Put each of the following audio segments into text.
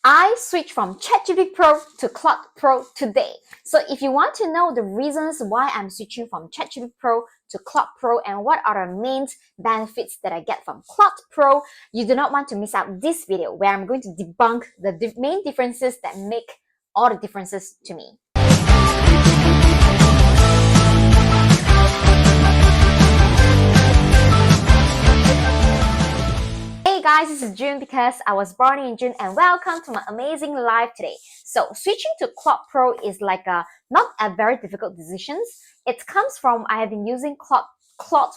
I switched from ChatGPT Pro to Claude Pro today. So if you want to know the reasons why I'm switching from ChatGPT Pro to Claude Pro and what are the main benefits that I get from Claude Pro, you do not want to miss out this video where I'm going to debunk the main differences that make all the differences to me. Hey guys, this is June because I was born in June, and welcome to my amazing life today. So switching to Claude Pro is like not a very difficult decision. It comes from I have been using Claude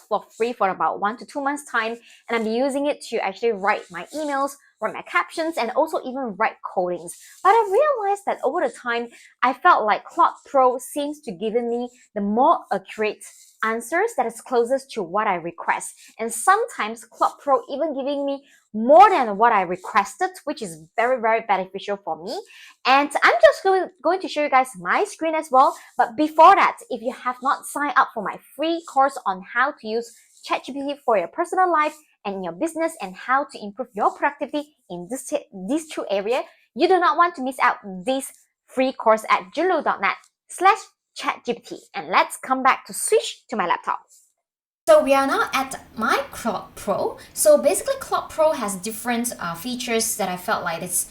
for free for about 1 to 2 months time, and I'm using it to actually write my emails, write my captions, and also even write codings. But I realized that over the time, I felt like Claude Pro seems to give me the more accurate answers that is closest to what I request. And sometimes Claude Pro even giving me more than what I requested, which is very, very beneficial for me. And I'm just going to show you guys my screen as well. But before that, if you have not signed up for my free course on how to use ChatGPT for your personal life and in your business and how to improve your productivity in these two areas, you do not want to miss out this free course at junlo.net/ChatGPT. And let's come back to switch to my laptop. So we are now at my Claude Pro. So basically Claude Pro has different features that I felt like it's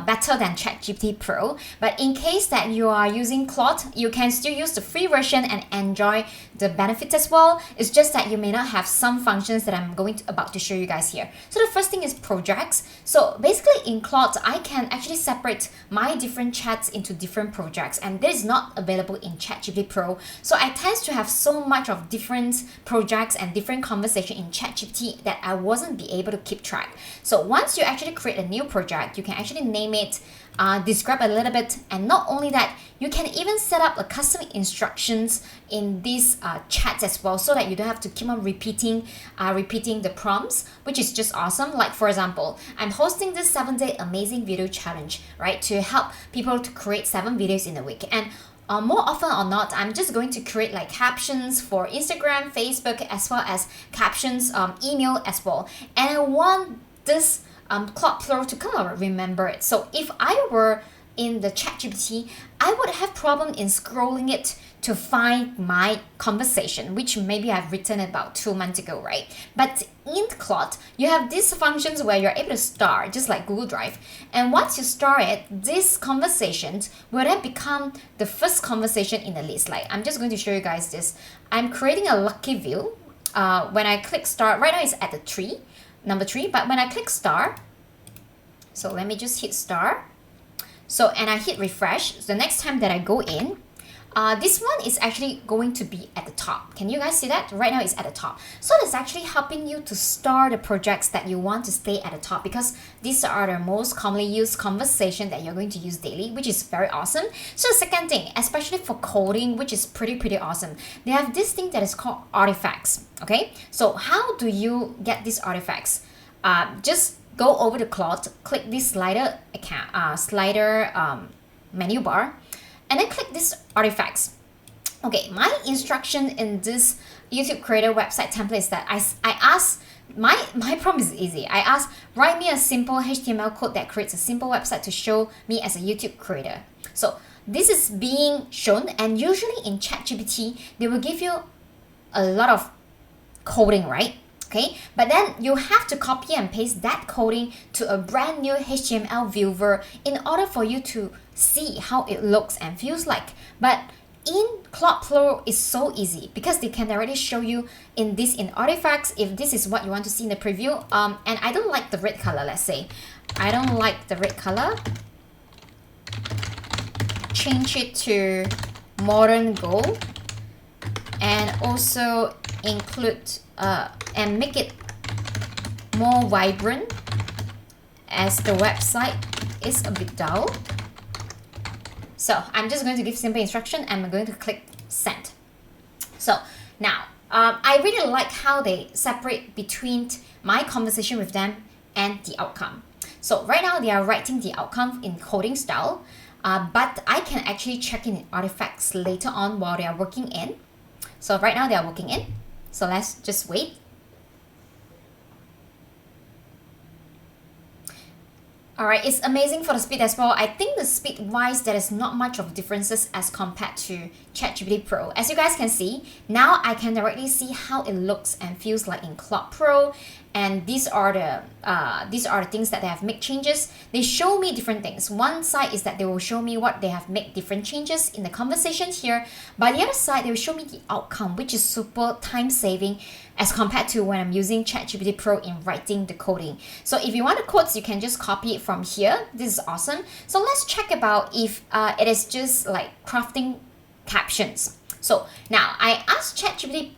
better than ChatGPT Pro. But in case that you are using Claude, you can still use the free version and enjoy the benefits as well. It's just that you may not have some functions that I'm about to show you guys here. So the first thing is projects. So basically in Claude, I can actually separate my different chats into different projects, and this is not available in ChatGPT Pro. So I tend to have so much of different projects and different conversation in ChatGPT that I wasn't be able to keep track. So once you actually create a new project, you can actually name it, describe a little bit, and not only that, you can even set up a custom instructions in these chats as well, so that you don't have to keep on repeating the prompts, which is just awesome. Like for example, I'm hosting this 7-day amazing video challenge, right, to help people to create 7 videos in a week. And more often or not, I'm just going to create like captions for Instagram, Facebook, as well as captions, email as well. And I want this Claude Pro to kind of remember it. So if I were in the ChatGPT, I would have problem in scrolling it to find my conversation, which maybe I've written about 2 months ago, right? But in Claude, you have these functions where you're able to star, just like Google Drive. And once you star it, these conversations will then become the first conversation in the list. Like I'm just going to show you guys this. I'm creating a lucky view. When I click start, right now it's at the number 3, but when I click star, so let me just hit star. So, and I hit refresh. So the next time that I go in, this one is actually going to be at the top. Can you guys see that? Right now it's at the top. So it's actually helping you to star the projects that you want to stay at the top, because these are the most commonly used conversation that you're going to use daily, which is very awesome. So the second thing, especially for coding, which is pretty awesome, they have this thing that is called artifacts. Okay, so how do you get these artifacts? Just go over to Claude, click this slider menu bar, and then click this artifacts. Okay, my instruction in this YouTube creator website template is that I ask, my prompt is easy. I ask, write me a simple HTML code that creates a simple website to show me as a YouTube creator. So this is being shown, and usually in ChatGPT, they will give you a lot of coding, right? Okay, but then you have to copy and paste that coding to a brand new HTML viewer in order for you to see how it looks and feels like. But in Claude Pro is so easy because they can already show you in artifacts if this is what you want to see in the preview. And I don't like the red color, let's say. I don't like the red color. Change it to modern gold, and also include and make it more vibrant, as the website is a bit dull. So I'm just going to give simple instruction and I'm going to click send. So now I really like how they separate between my conversation with them and the outcome. So right now they are writing the outcome in coding style, but I can actually check in artifacts later on while they are working in. So right now they are working in. So let's just wait. Alright, it's amazing for the speed as well. I think the speed wise there is not much of differences as compared to ChatGPT Pro. As you guys can see, now I can directly see how it looks and feels like in Claude Pro. And these are the things that they have made changes. They show me different things. One side is that they will show me what they have made different changes in the conversation here. By the other side, they will show me the outcome, which is super time saving as compared to when I'm using ChatGPT Pro in writing the coding. So if you want the codes, you can just copy it from here. This is awesome. So let's check about if it is just like crafting captions. So now I asked ChatGPT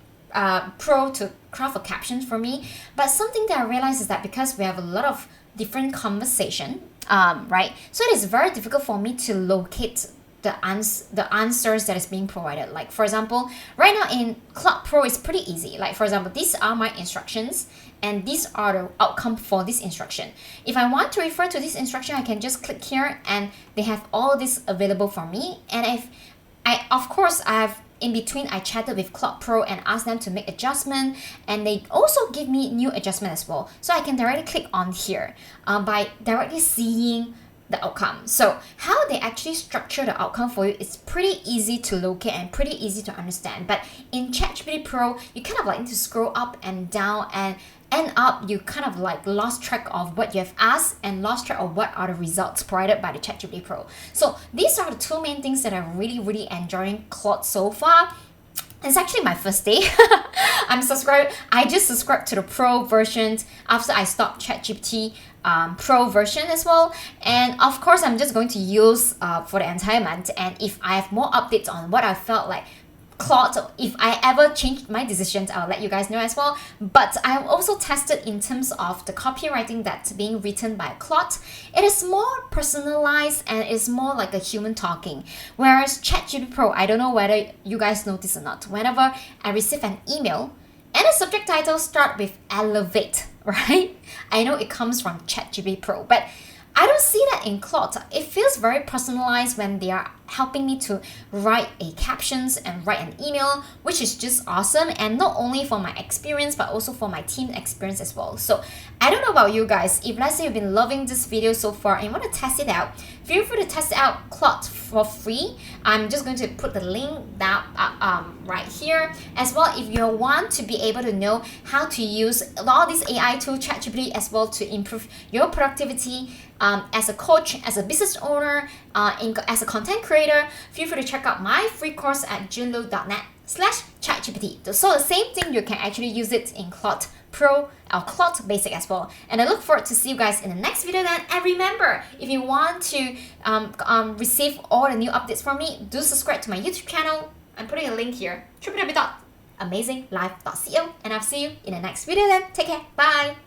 Pro to craft a caption for me, but something that I realized is that because we have a lot of different conversation, right? So it is very difficult for me to locate the answers that is being provided. Like for example, right now in Claude Pro it's pretty easy. Like for example, these are my instructions and these are the outcome for this instruction. If I want to refer to this instruction, I can just click here and they have all this available for me. And if of course I have in between, I chatted with Claude Pro and asked them to make adjustment, and they also give me new adjustment as well. So I can directly click on here by directly seeing the outcome. So how they actually structure the outcome for you is pretty easy to locate and pretty easy to understand. But in ChatGPT Pro, you kind of like need to scroll up and down and end up you kind of like lost track of what you have asked and lost track of what are the results provided by the ChatGPT Pro. So these are the two main things that I'm really enjoying Claude so far. It's actually my first day. I'm subscribed. I just subscribed to the Pro version after I stopped ChatGPT Pro version as well. And of course, I'm just going to use for the entire month. And if I have more updates on what I felt like Claude, if I ever changed my decisions, I'll let you guys know as well. But I have also tested in terms of the copywriting that's being written by Claude. It is more personalized and it's more like a human talking. Whereas ChatGPT Pro, I don't know whether you guys notice or not. Whenever I receive an email and the subject title start with elevate, right? I know it comes from ChatGPT Pro, but I don't see that in Claude. It feels very personalized when they are helping me to write a captions and write an email, which is just awesome. And not only for my experience, but also for my team experience as well. So I don't know about you guys. If let's say you've been loving this video so far and you want to test it out, feel free to test out Claude for free. I'm just going to put the link down right here. As well, if you want to be able to know how to use all these AI tools, ChatGPT as well, to improve your productivity as a coach, as a business owner, as a content creator, feel free to check out my free course at junlu.net/ChatGPT. So the same thing, you can actually use it in Claude Pro or Claude Basic as well. And I look forward to see you guys in the next video then. And remember, if you want to receive all the new updates from me, do subscribe to my YouTube channel. I'm putting a link here, www.amazinglife.co. And I'll see you in the next video then. Take care. Bye.